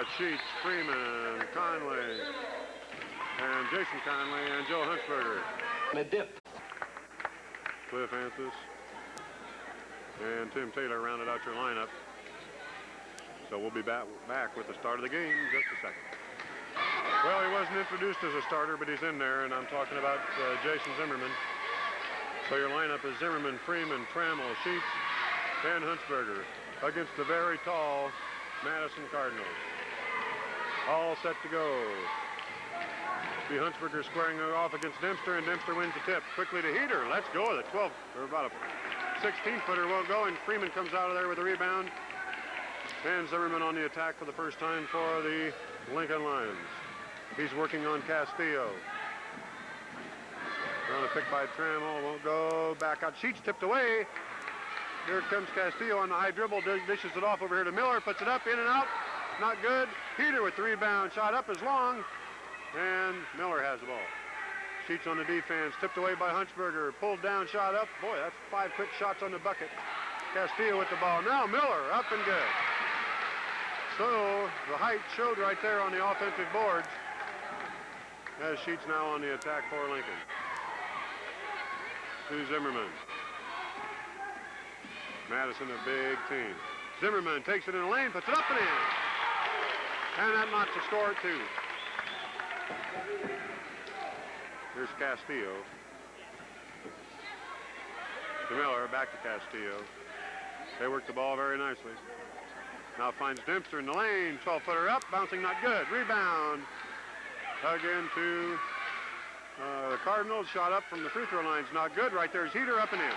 got Sheets, Freeman, Conley, and Jason Conley, and Joe Huntsberger. A dip. Cliff Anthus and Tim Taylor rounded out your lineup. So we'll be back with the start of the game in just a second. Well, he wasn't introduced as a starter, but he's in there, and I'm talking about Jason Zimmerman. So your lineup is Zimmerman, Freeman, Trammell, Sheets, and Huntsberger against the very tall Madison Cardinals. All set to go. The Huntsberger squaring off against Dempster, and Dempster wins the tip. Quickly to Heater. Let's go. The 12, or about a 16-footer won't go, and Freeman comes out of there with a rebound. And Zimmerman on the attack for the first time for the Lincoln Lions. He's working on Castillo. On a pick by Trammell, won't go. Back out. Sheets tipped away. Here comes Castillo on the high dribble, dishes it off over here to Miller, puts it up, in and out. Not good. Heater with the rebound. Shot up is long. And Miller has the ball. Sheets on the defense, tipped away by Huntsberger, pulled down, shot up. Boy, that's 5 quick shots on the bucket. Castillo with the ball. Now Miller, up and good. So the height showed right there on the offensive boards as Sheets now on the attack for Lincoln. To Zimmerman. Madison, a big team. Zimmerman takes it in the lane, puts it up and in. And that knocks the score at 2. Here's Castillo. To Miller, back to Castillo. They work the ball very nicely. Now finds Dempster in the lane. 12-footer up, bouncing not good. Rebound. Again to the Cardinals. Shot up from the free throw line's not good. Right there's Heater, up and in.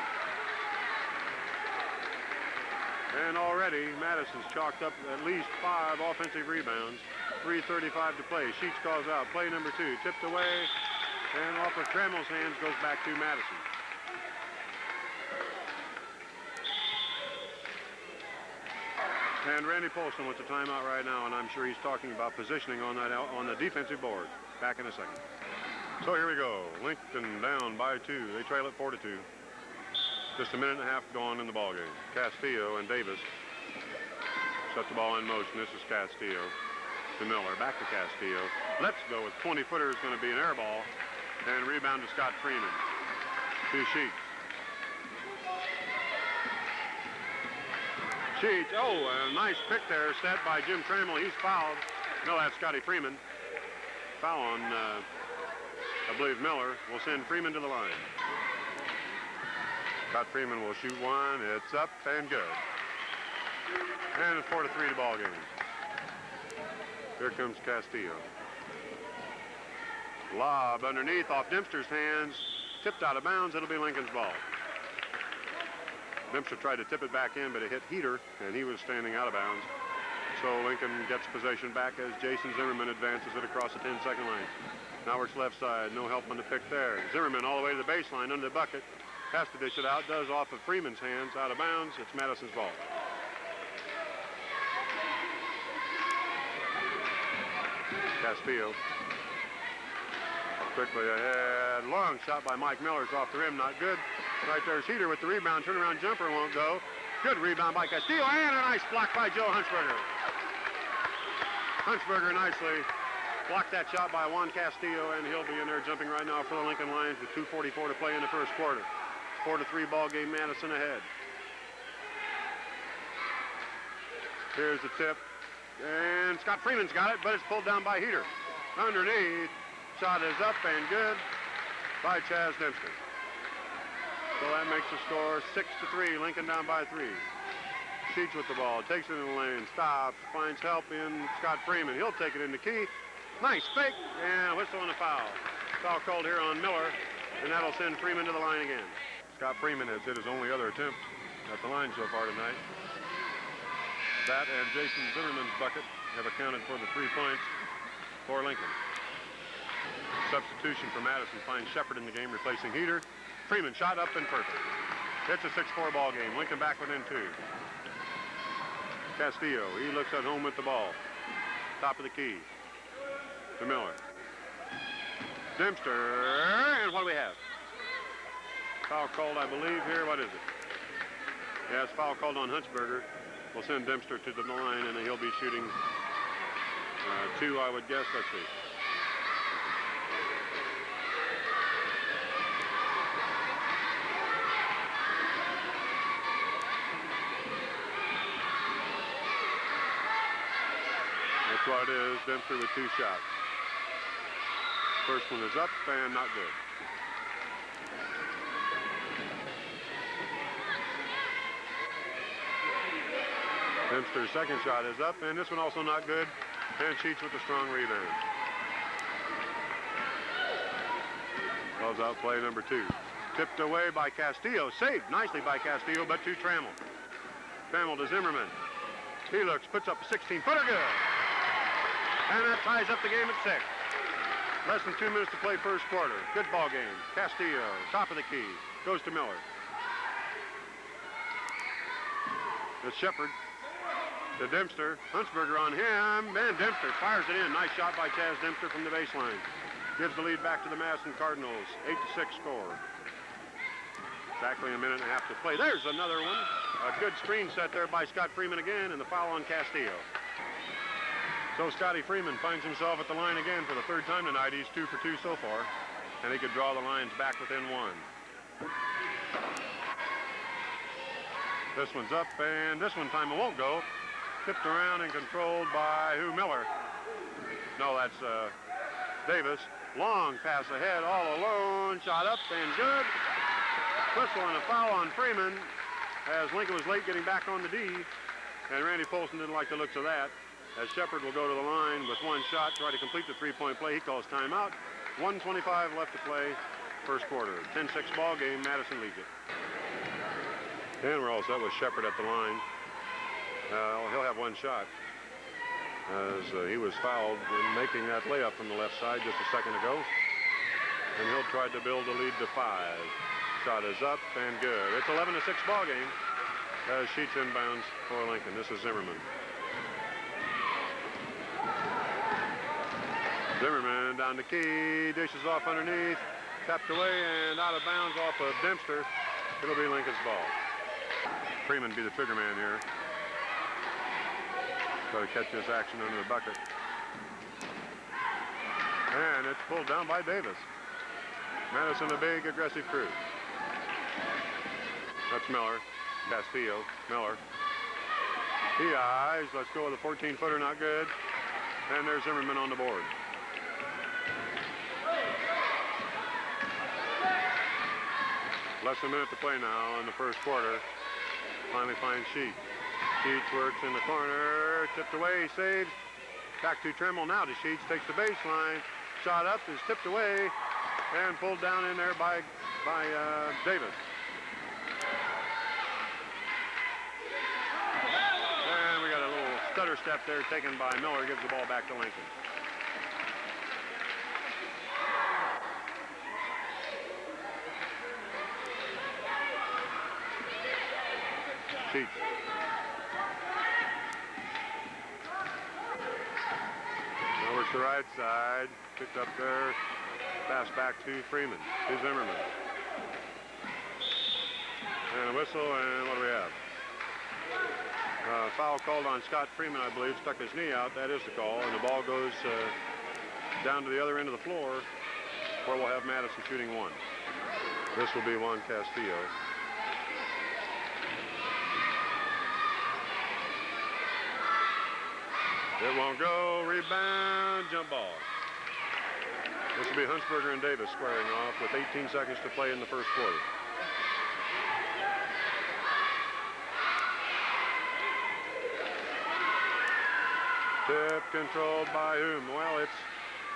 And already Madison's chalked up at least 5 offensive rebounds. 3:35 to play. Sheets calls out. Play number 2. Tipped away. And off of Trammell's hands goes back to Madison. And Randy Polson with the timeout right now, and I'm sure he's talking about positioning on that on the defensive board. Back in a second. So here we go. Lincoln down by 2. They trail it 4-2. Just a minute and a half gone in the ball game. Castillo and Davis set the ball in motion. This is Castillo to Miller. Back to Castillo. Let's go with 20-footer is going to be an air ball. And rebound to Scott Freeman. 2 Sheets. Sheets, oh, a nice pick there set by Jim Trammell. He's fouled. No, that's Scotty Freeman. Foul on, I believe, Miller. Will send Freeman to the line. Scott Freeman will shoot one. It's up and good. And it's 4-3 the ball game. Here comes Castillo. Lob underneath off Dempster's hands. Tipped out of bounds. It'll be Lincoln's ball. Dempster tried to tip it back in, but it hit Heater, and he was standing out of bounds. So Lincoln gets possession back as Jason Zimmerman advances it across the 10-second line. Now works left side. No help on the pick there. Zimmerman all the way to the baseline under the bucket. Has to dish it out. Does off of Freeman's hands. Out of bounds. It's Madison's ball. Castillo. Quickly ahead. Long shot by Mike Miller's off the rim. Not good. Right there's Heater with the rebound. Turnaround jumper won't go. Good rebound by Castillo. And a nice block by Joe Huntsberger. Huntsberger nicely blocked that shot by Juan Castillo, and he'll be in there jumping right now for the Lincoln Lions with 2:44 to play in the first quarter. 4-3 ball game. Madison ahead. Here's the tip. And Scott Freeman's got it, but it's pulled down by Heater. Underneath. Shot is up and good by Chaz Dempster. So that makes the score 6-3. Lincoln down by 3. Sheets with the ball. Takes it in the lane. Stops. Finds help in Scott Freeman. He'll take it in the key. Nice fake. And a whistle and a foul. Foul called here on Miller. And that'll send Freeman to the line again. Scott Freeman has hit his only other attempt at the line so far tonight. That and Jason Zimmerman's bucket have accounted for the 3 points for Lincoln. Substitution for Madison finds Shepard in the game, replacing Heater. Freeman shot up and perfect. It's a 6-4 ball game. Lincoln back within 2. Castillo, he looks at home with the ball. Top of the key. To Miller. Dempster, and what do we have? Foul called, I believe, here. What is it? Yes, foul called on Huntsberger. We'll send Dempster to the line, and he'll be shooting 2, I would guess. Let's see. That's what it is. Dempster with 2 shots. First one is up and not good. Dempster's second shot is up, and this one also not good. And Sheets with a strong rebound. Calls out play number 2. Tipped away by Castillo. Saved nicely by Castillo, but to Trammell. Trammell to Zimmerman. He looks, puts up a 16-footer, good. And that ties up the game at 6. Less than 2 minutes to play first quarter. Good ball game. Castillo, top of the key. Goes to Miller. To Shepard. To Dempster. Huntsberger on him. And Dempster fires it in. Nice shot by Chaz Dempster from the baseline. Gives the lead back to the Madison Cardinals. 8-6 score. Exactly a minute and a half to play. There's another one. A good screen set there by Scott Freeman again, and the foul on Castillo. So Scotty Freeman finds himself at the line again for the 3rd time tonight. He's 2 for 2 so far, and he could draw the lines back within 1. This one's up, and this one time it won't go. Tipped around and controlled by who? Miller. No, that's Davis. Long pass ahead, all alone. Shot up and good. Whistle and a foul on Freeman as Lincoln was late getting back on the D, and Randy Polson didn't like the looks of that. As Shepard will go to the line with 1 shot, try to complete the 3-point play. He calls timeout. 1:25 left to play first quarter. 10-6 ball game. Madison leads it. And we're all set with Shepard at the line. He'll have 1 shot as he was fouled in making that layup from the left side just a second ago. And he'll try to build a lead to 5. Shot is up and good. It's 11-6 ball game as Sheets inbounds for Lincoln. This is Zimmerman. Zimmerman down the key, dishes off underneath, tapped away and out of bounds off of Dempster. It'll be Lincoln's ball. Freeman be the trigger man here. Try to catch this action under the bucket. And it's pulled down by Davis. Madison, a big aggressive crew. That's Miller. Castillo. Miller. He eyes. Let's go with a 14-footer, not good. And there's Zimmerman on the board. Less than a minute to play now in the first quarter. Finally finds Sheets. Sheets works in the corner. Tipped away, saves. Back to Trammell now to Sheets. Takes the baseline. Shot up is tipped away and pulled down in there by Davis. And we got a little stutter step there taken by Miller. Gives the ball back to Lincoln. Sheets. Now works the right side. Picked up there. Pass back to Freeman. To Zimmerman. And a whistle, and what do we have? Foul called on Scott Freeman, I believe. Stuck his knee out. That is the call. And the ball goes down to the other end of the floor, where we'll have Madison shooting 1. This will be Juan Castillo. It won't go. Rebound. Jump ball. This will be Huntsberger and Davis squaring off with 18 seconds to play in the first quarter. Tip controlled by whom? Well, it's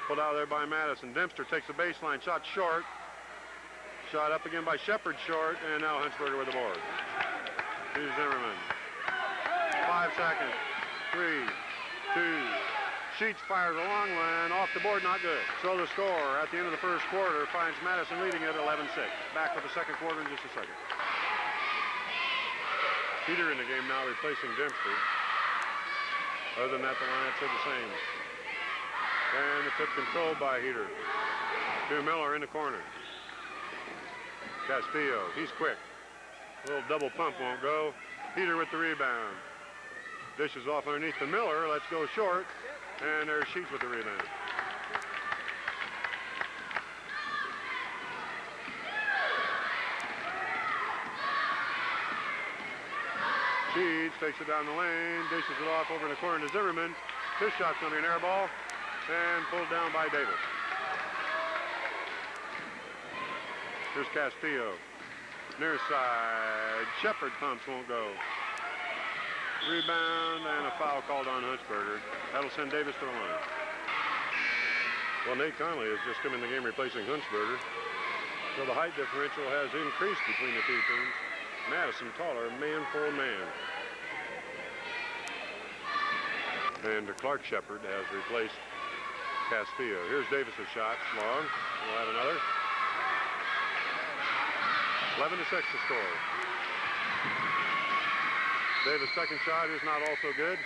pulled out there by Madison. Dempster takes the baseline. Shot short. Shot up again by Shepard, short. And now Huntsberger with the board. Here's Zimmerman. 5 seconds. 3, 2. Sheets fires a long one off the board, not good. So the score at the end of the first quarter finds Madison leading at 11-6. Back with the second quarter in just a second. Peter in the game now replacing Dempster. Other than that, the lineups are the same. And the tip controlled by Heater. To Miller in the corner. Castillo, he's quick. A little double pump won't go. Heater with the rebound. Dishes off underneath to Miller. Let's go short. And there's Sheets with the rebound. Sheets takes it down the lane, dishes it off over in the corner to Zimmerman. His shot's going to be an air ball and pulled down by Davis. Here's Castillo. Near side. Shepard pumps, won't go. Rebound and a foul called on Huntsberger. That'll send Davis to the line. Well, Nate Conley has just come in the game replacing Huntsberger. So the height differential has increased between the two teams. Madison taller, man for man. And Clark Shepard has replaced Castillo. Here's Davis's shot, long. We'll add another. 11-6 to score. Davis' second shot is not also good.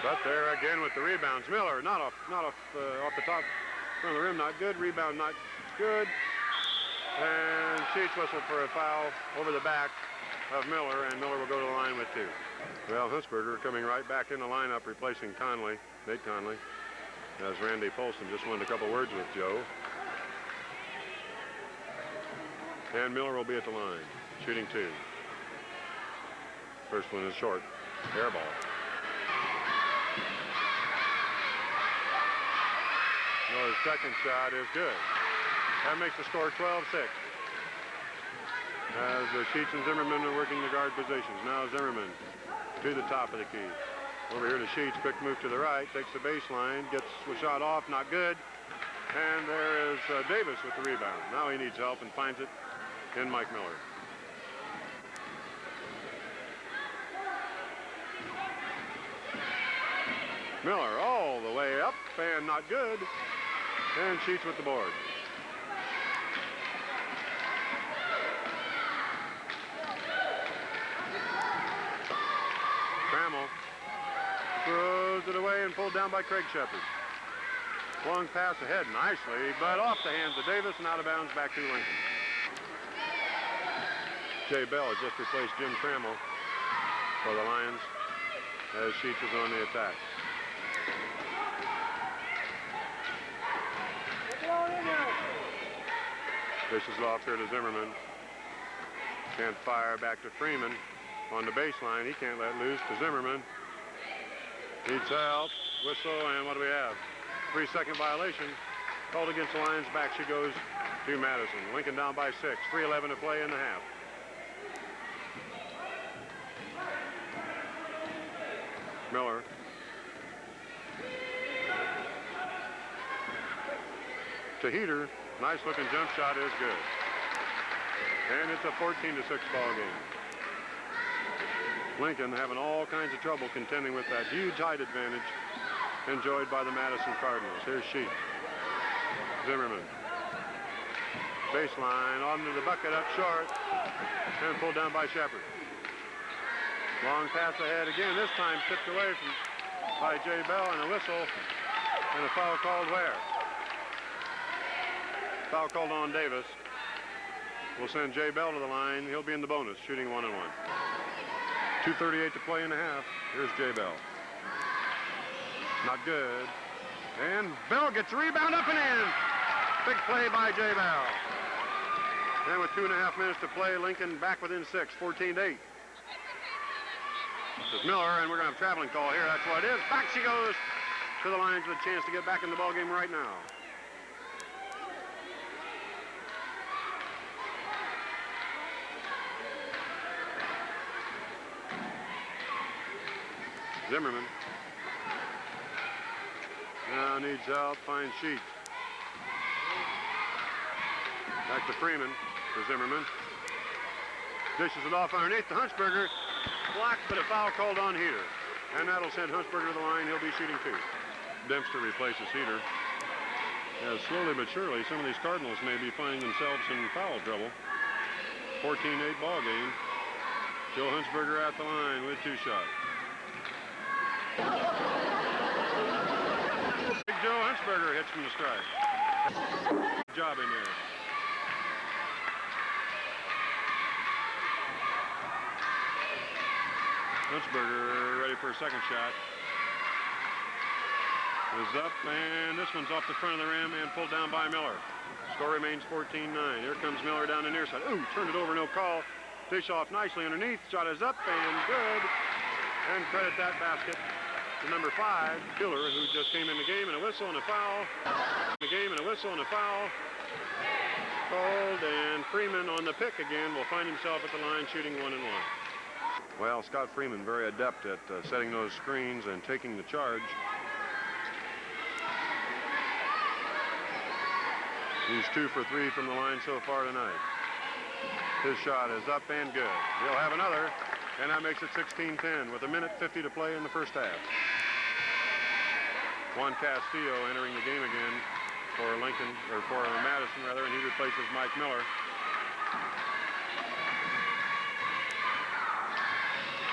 But there again with the rebounds. Miller, not off the top, front of the rim, not good. Rebound, not good. And Sheets whistled for a foul over the back of Miller, and Miller will go to the line with 2. Well, Huntsberger coming right back in the lineup, replacing Conley, Nate Conley, as Randy Polston just wanted a couple words with Joe. And Miller will be at the line, shooting 2. First one is short, air ball. Miller's second shot is good. That makes the score 12-6. As the Sheets and Zimmerman are working the guard positions. Now Zimmerman to the top of the key. Over here to Sheets, quick move to the right, takes the baseline, gets the shot off, not good. And there is Davis with the rebound. Now he needs help and finds it in Mike Miller. Miller all the way up and not good. And Sheets with the board. Trammell throws it away and pulled down by Craig Shepard. Long pass ahead nicely, but off the hands of Davis and out of bounds back to Lincoln. Jay Bell has just replaced Jim Trammell for the Lions as Sheets is on the attack. Dishes off here to Zimmerman. Can't fire back to Freeman on the baseline. He can't let loose to Zimmerman. Needs help. Whistle, and what do we have? 3-second violation. Called against the Lions. Back she goes to Madison. Lincoln down by 6. 3:11 to play in the half. Miller. To Heater. Nice looking jump shot is good. And it's a 14-6 ball game. Lincoln having all kinds of trouble contending with that huge height advantage enjoyed by the Madison Cardinals. Here's Sheets. Zimmerman. Baseline onto the bucket up short and pulled down by Shepard. Long pass ahead again, this time tipped away by Jay Bell, and a whistle and a foul called where? Foul called on Davis. We'll send Jay Bell to the line. He'll be in the bonus, shooting 1-1. 2:38 to play in the half. Here's Jay Bell. Not good. And Bell gets a rebound up and in. Big play by Jay Bell. And with 2.5 minutes to play, Lincoln back within 6, 14-8. This is Miller, and we're going to have a traveling call here. That's what it is. Back she goes to the Lions with a chance to get back in the ballgame right now. Zimmerman. Now needs help, finds Sheets. Back to Freeman for Zimmerman. Dishes it off underneath to Huntsberger. Blocked, but a foul called on Heater. And that'll send Huntsberger to the line. He'll be shooting 2. Dempster replaces Heater. As slowly but surely, some of these Cardinals may be finding themselves in foul trouble. 14-8 ball game. Joe Huntsberger at the line with 2 shots. Big Joe Huntsberger hits from the strike. Good job in there. Huntsberger ready for a second shot. Is up, and this one's off the front of the rim and pulled down by Miller. Score remains 14-9. Here comes Miller down the near side. Ooh, turned it over, no call. Dish off nicely underneath. Shot is up and good. And credit that basket to number 5, Killer, who just came in the game, and a whistle and a foul. Called, and Freeman on the pick again will find himself at the line shooting 1-1. Well, Scott Freeman very adept at setting those screens and taking the charge. He's 2 for 3 from the line so far tonight. His shot is up and good. He'll have another, and that makes it 16-10 with 1:50 to play in the first half. Juan Castillo entering the game again for Madison rather, and he replaces Mike Miller.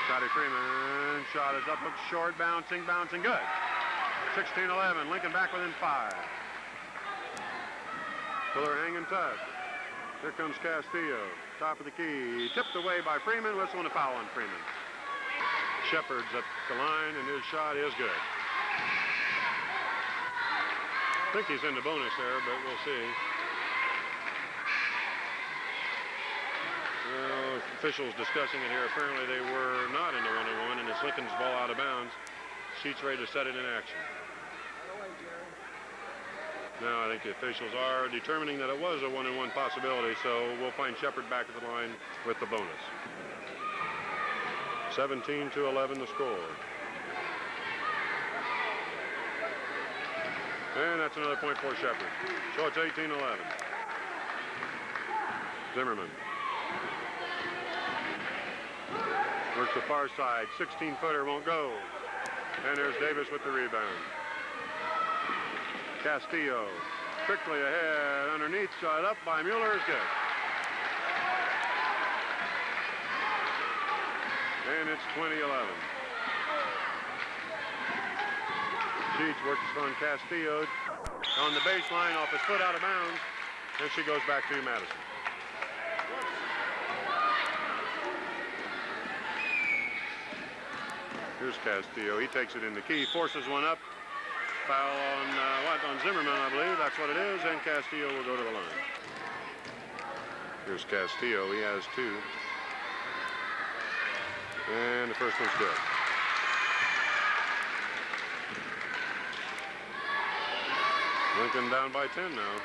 Scotty Freeman, shot is up, looks short, bouncing, good. 16-11, Lincoln back within 5. Killer hanging tough. Here comes Castillo, top of the key, tipped away by Freeman, whistle and a foul on Freeman. Shepard's at the line, and his shot is good. I think he's in the bonus there, but we'll see. Well, officials discussing it here. Apparently they were not in the 1-on-1, and it's Lincoln's ball out of bounds. Sheets ready to set it in action. Now I think the officials are determining that it was a 1-on-1 possibility, so we'll find Shepard back at the line with the bonus. 17-11 the score. And that's another point for Shepard. So it's 18-11. Zimmerman works the far side. 16-footer won't go. And there's Davis with the rebound. Castillo quickly ahead, underneath, shot up by Mueller is good. And it's 20-11. Sheets works on Castillo on the baseline, off his foot, out of bounds, and she goes back to Madison. Here's Castillo. He takes it in the key, forces one up. Foul on Zimmerman, I believe. That's what it is, and Castillo will go to the line. Here's Castillo. He has 2. And the first one's good. Lincoln down by 10 now.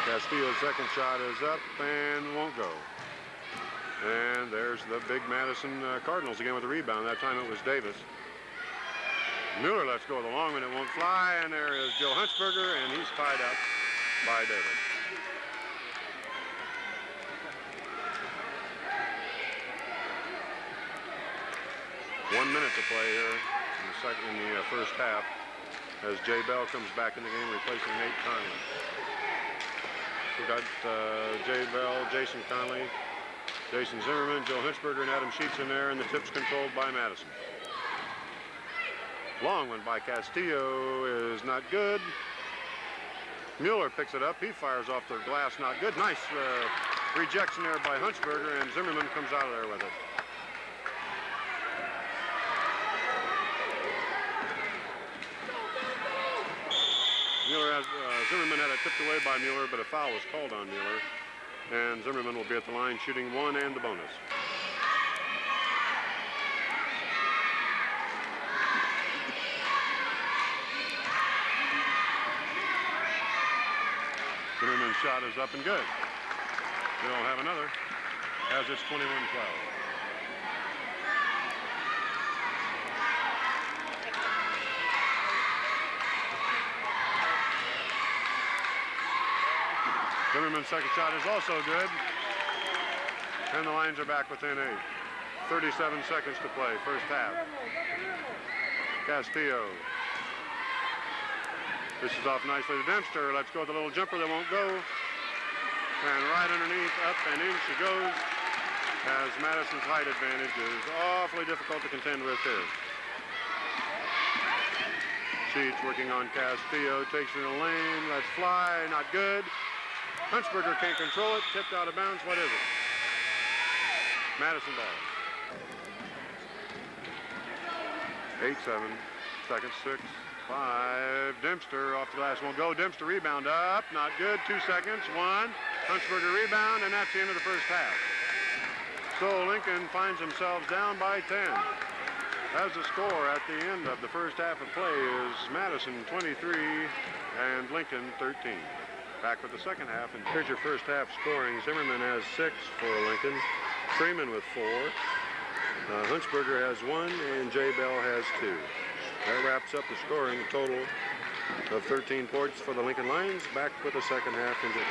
Castillo's second shot is up and won't go. And there's the big Madison Cardinals again with the rebound. That time it was Davis. Mueller lets go of the long one. It won't fly. And there is Joe Huntsberger, and he's tied up by Davis. One minute to play here in the first half as Jay Bell comes back in the game replacing Nate Conley. We've got Jay Bell, Jason Conley, Jason Zimmerman, Joe Huntsberger, and Adam Sheets in there, and the tip's controlled by Madison. Long one by Castillo is not good. Mueller picks it up. He fires off the glass, not good. Nice rejection there by Huntsberger, and Zimmerman comes out of there with it. Zimmerman had it tipped away by Mueller, but a foul was called on Mueller. And Zimmerman will be at the line shooting 1 and the bonus. Zimmerman's shot is up and good. They'll have another as it's 21-12. Zimmerman's second shot is also good. And the lines are back within 8. 37 seconds to play, first half. Castillo. This is off nicely to Dempster. Let's go with a little jumper that won't go. And right underneath, up and in she goes. As Madison's height advantage is awfully difficult to contend with here. Sheets working on Castillo, takes it in the lane, lets fly, not good. Huntsberger can't control it, tipped out of bounds. What is it? Madison ball. 8-7. Seconds, 6, 5. Dempster off the glass, won't go. Dempster rebound up, not good. 2 seconds, 1. Huntsberger rebound, and that's the end of the first half. So Lincoln finds themselves down by 10. As the score at the end of the first half of play is Madison 23 and Lincoln 13. Back with the second half, and here's your first half scoring. Zimmerman has 6 for Lincoln, Freeman with 4, Huntsberger has 1, and J. Bell has 2. That wraps up the scoring total of 13 points for the Lincoln Lions. Back with the second half in just...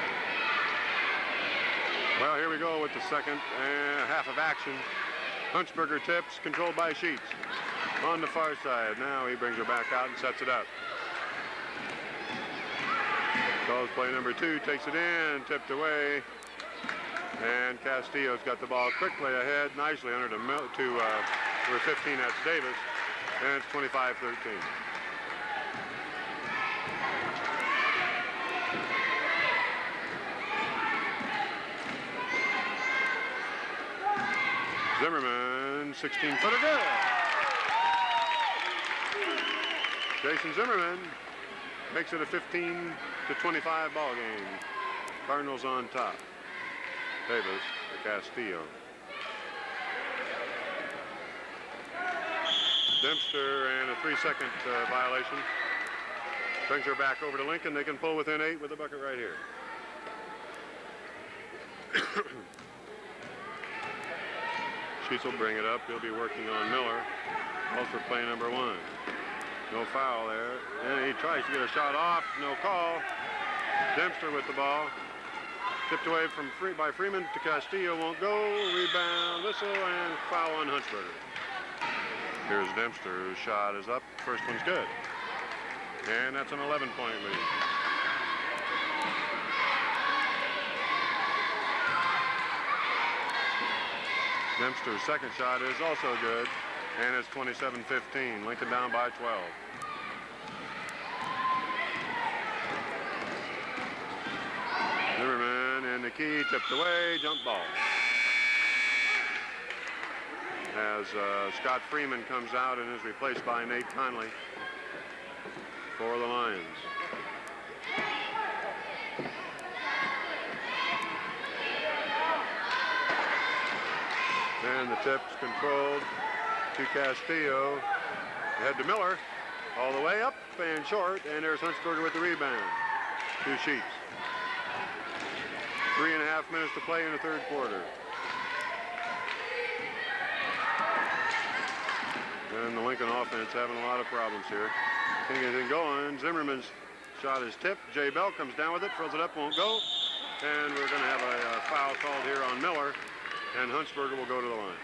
Well, here we go with the second half of action. Huntsberger tips, controlled by Sheets. On the far side, now he brings her back out and sets it up. Calls play number 2, takes it in, tipped away. And Castillo's got the ball quickly ahead, nicely under to number 15, that's Davis. And it's 25-13. Zimmerman, 16-footer good. Jason Zimmerman makes it a 15-25 ball game. Cardinals on top. Davis to Castillo. Dempster and a 3-second violation. Brings her back over to Lincoln. They can pull within 8 with the bucket right here. Sheets will bring it up. He'll be working on Miller. Calls for play number 1. No foul there. And he tries to get a shot off. No call. Dempster with the ball. Tipped away by Freeman to Castillo. Won't go. Rebound, whistle, and foul on Huntsberger. Here's Dempster, whose shot is up. First one's good. And that's an 11-point lead. Dempster's second shot is also good, and it's 27-15. Lincoln down by 12. Zimmerman in the key, tipped away, jump ball. As Scott Freeman comes out and is replaced by Nate Conley for the Lions. And the tip's controlled to Castillo. Ahead to Miller. All the way up and short. And there's Huntsberger with the rebound. 2 Sheets. 3.5 minutes to play in the third quarter. And the Lincoln offense having a lot of problems here. Can't get anything going. Zimmerman's shot is tipped. Jay Bell comes down with it, throws it up, won't go. And we're going to have a foul called here on Miller. And Huntsberger will go to the line.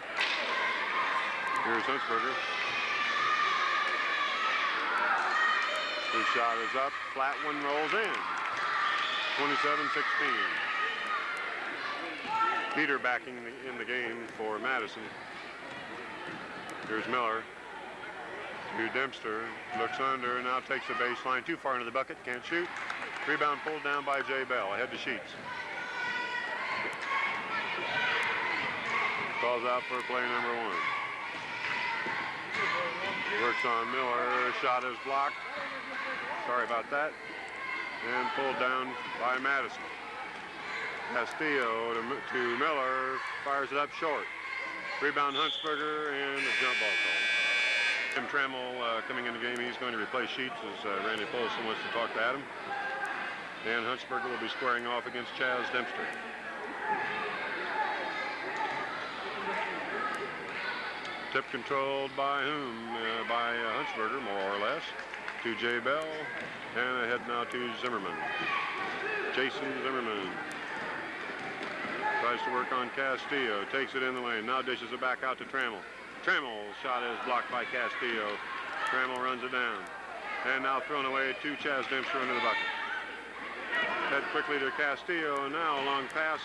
Here's Huntsberger. His shot is up. Flat one rolls in. 27-16. Peter backing in the game for Madison. Here's Miller. To Dempster. Looks under, now takes the baseline. Too far into the bucket. Can't shoot. Rebound pulled down by Jay Bell. Ahead to Sheets. Calls out for play number 1. Works on Miller. Shot is blocked. Sorry about that. And pulled down by Madison. Castillo to Miller. Fires it up short. Rebound Huntsberger and a jump ball call. Tim Trammell coming in the game. He's going to replace Sheets as Randy Polson wants to talk to Adam. And Huntsberger will be squaring off against Chaz Dempster. Tip controlled by whom? By Huntsberger, more or less. To Jay Bell. And ahead now to Zimmerman. Jason Zimmerman. Tries to work on Castillo. Takes it in the lane. Now dishes it back out to Trammell. Trammell's shot is blocked by Castillo. Trammell runs it down. And now thrown away to Chaz Dempster into the bucket. Head quickly to Castillo. And now a long pass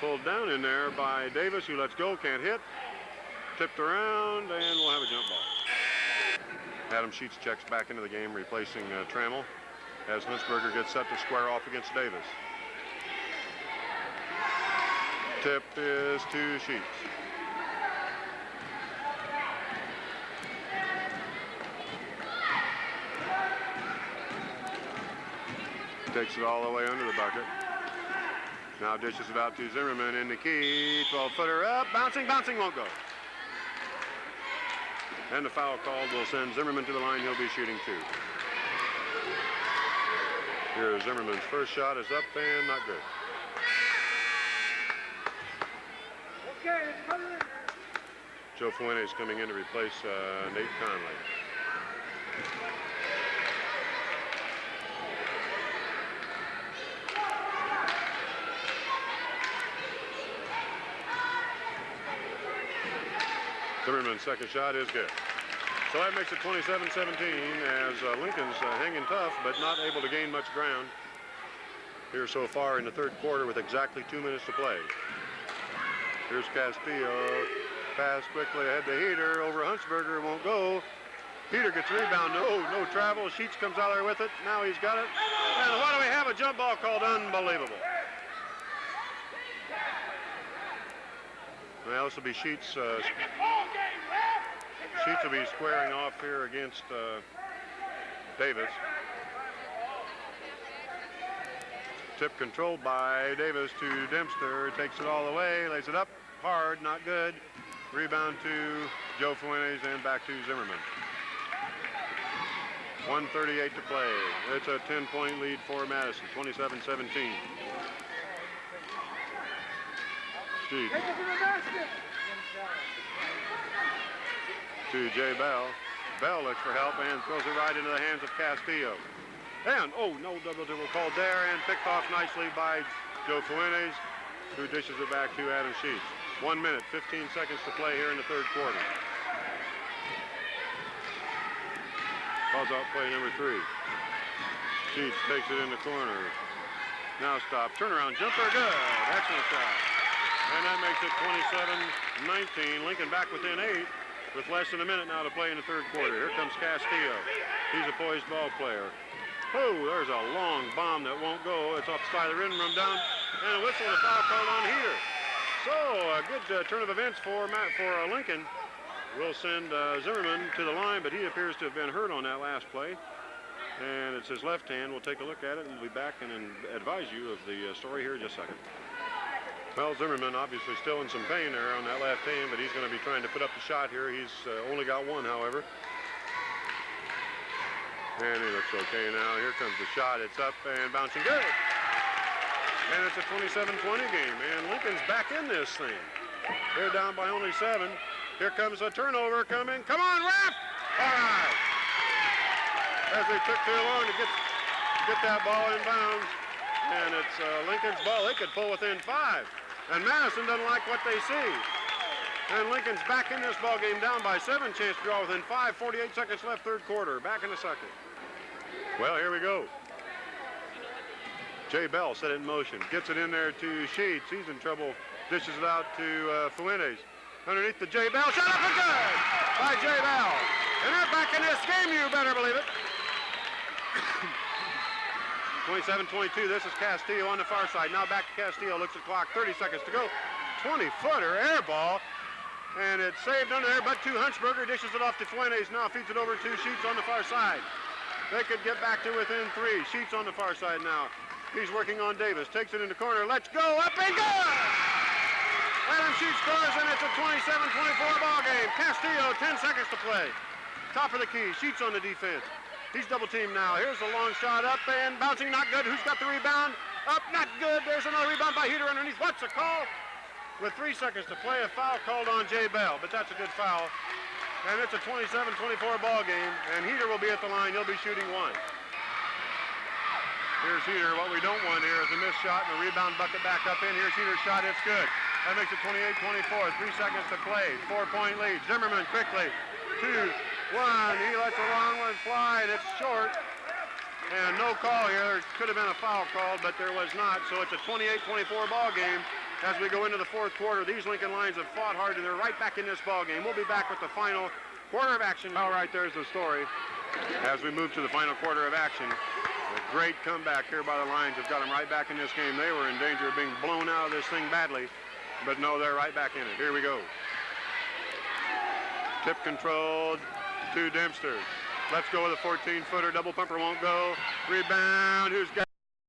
pulled down in there by Davis, who lets go, can't hit. Tipped around, and we'll have a jump ball. Adam Sheets checks back into the game, replacing Trammell, as Huntsberger gets set to square off against Davis. Tip is to Sheets. Takes it all the way under the bucket. Now dishes it out to Zimmerman in the key. 12-footer up, bouncing, won't go. And the foul called will send Zimmerman to the line. He'll be shooting 2. Here's Zimmerman's first shot is up and not good. Joe Fuente is coming in to replace Nate Conley. Zimmerman's second shot is good. So that makes it 27-17 as Lincoln's hanging tough but not able to gain much ground here so far in the third quarter with exactly 2 minutes to play. Here's Castillo. Pass quickly ahead to Heater. Over Huntsberger. Won't go. Heater gets a rebound. No travel. Sheets comes out there with it. Now he's got it. And what do we have? A jump ball called. Unbelievable. Well, this will be Sheets. Sheets will be squaring off here against Davis. Tip controlled by Davis to Dempster. Takes it all the way. Lays it up. Hard. Not good. Rebound to Joe Fuentes and back to Zimmerman. 1:38 to play. It's a 10-point lead for Madison. 27-17. Sheets. To Jay Bell. Bell looks for help and throws it right into the hands of Castillo. And, no double dribble called there and picked off nicely by Joe Fuentes, who dishes it back to Adam Sheets. 1 minute, 15 seconds to play here in the third quarter. Calls out play number 3. Sheets takes it in the corner. Now stop. Turnaround jumper. Good. Excellent shot. And that makes it 27-19. Lincoln back within 8 with less than a minute now to play in the third quarter. Here comes Castillo. He's a poised ball player. Oh, there's a long bomb that won't go. It's off the side of the rim, down, and a whistle and a foul called on Heater. So a good turn of events for Lincoln. We'll send Zimmerman to the line, but he appears to have been hurt on that last play. And it's his left hand. We'll take a look at it, and we'll be back and advise you of the story here in just a second. Well, Zimmerman obviously still in some pain there on that left hand, but he's going to be trying to put up the shot here. He's only got one, however. And he looks okay now. Here comes the shot. It's up and bouncing good. And it's a 27-20 game. And Lincoln's back in this thing. They're down by only 7. Here comes a turnover coming. Come on, ref! All right. As they took too long to get that ball in bounds. And it's Lincoln's ball. They could pull within 5. And Madison doesn't like what they see. And Lincoln's back in this ball game down by 7. Chance to draw within 5. 48 seconds left, third quarter. Back in a second. Well, here we go. Jay Bell set it in motion. Gets it in there to Sheets. He's in trouble. Dishes it out to Fuentes. Underneath to Jay Bell. Shot up and good by Jay Bell. And they're back in this game, you better believe it. 27-22. This is Castillo on the far side. Now back to Castillo. Looks at the clock. 30 seconds to go. 20-footer air ball. And it's saved under there, but to Huntsberger. Dishes it off to Fuentes. Now feeds it over to Sheets on the far side. They could get back to within 3. Sheets on the far side now. He's working on Davis. Takes it in the corner. Let's go. Up and good! Adam Sheets scores, and it's a 27-24 ball game. Castillo, 10 seconds to play. Top of the key. Sheets on the defense. He's double teamed now. Here's the long shot up and bouncing. Not good. Who's got the rebound? Up. Not good. There's another rebound by Heater underneath. What's the call? With 3 seconds to play, a foul called on Jay Bell, but that's a good foul. And it's a 27-24 ball game, and Heater will be at the line. He'll be shooting 1. Here's Heater. What we don't want here is a missed shot and a rebound bucket back up in. Here's Heater's shot. It's good. That makes it 28-24. 3 seconds to play. 4-point lead. Zimmerman quickly. 2, 1. He lets a long one fly, and it's short. And no call here. There could have been a foul called, but there was not. So it's a 28-24 ball game. As we go into the fourth quarter, these Lincoln Lions have fought hard, and they're right back in this ball game. We'll be back with the final quarter of action. All right, there's the story. As we move to the final quarter of action, a great comeback here by the Lions have got them right back in this game. They were in danger of being blown out of this thing badly, but no, they're right back in it. Here we go. Tip controlled to Dempster. Let's go with a 14-footer. Double pumper won't go. Rebound. Who's got